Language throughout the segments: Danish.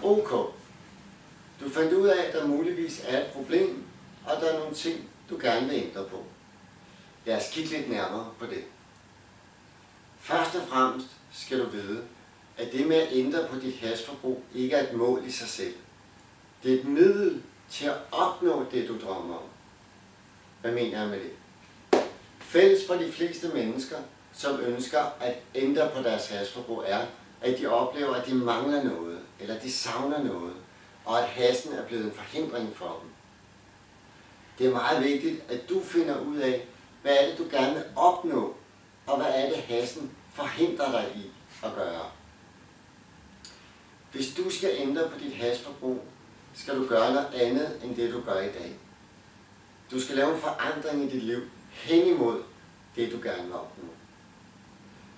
OK. Du fandt ud af, at der muligvis er et problem, og der er nogle ting, du gerne vil ændre på. Lad os kigge lidt nærmere på det. Først og fremmest skal du vide, at det med at ændre på dit hashforbrug ikke er et mål i sig selv. Det er et middel til at opnå det, du drømmer om. Hvad mener jeg med det? Fælles for de fleste mennesker, som ønsker at ændre på deres hashforbrug, er, at de oplever, at de mangler noget, eller de savner noget, og at hashen er blevet en forhindring for dem. Det er meget vigtigt, at du finder ud af, hvad er det, du gerne vil opnå, og hvad er det, hashen forhindrer dig i at gøre. Hvis du skal ændre på dit hashforbrug, skal du gøre noget andet, end det du gør i dag. Du skal lave en forandring i dit liv hen imod det, du gerne vil opnå.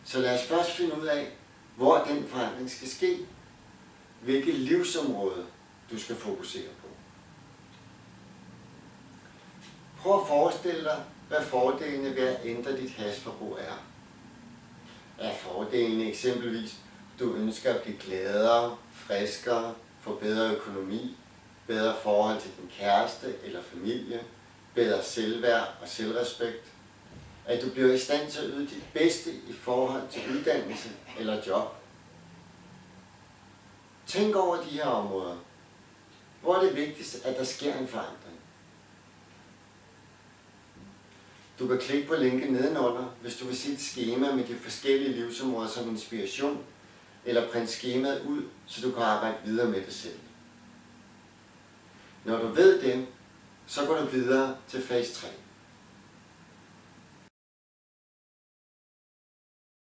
Så lad os først finde ud af, hvor den forandring skal ske, hvilket livsområde du skal fokusere på. Prøv at forestille dig, hvad fordelene ved at ændre dit hashforbrug er. Er fordelene eksempelvis, at du ønsker at blive gladere, friskere, få bedre økonomi, bedre forhold til din kæreste eller familie, bedre selvværd og selvrespekt, at du bliver i stand til at yde dit bedste i forhold til uddannelse eller job. Tænk over de her områder. Hvor er det vigtigst, at der sker en forandring? Du kan klikke på linket nedenunder, hvis du vil se et skema med de forskellige livsområder som inspiration, eller print skemaet ud, så du kan arbejde videre med det selv. Når du ved det, så går du videre til fase 3.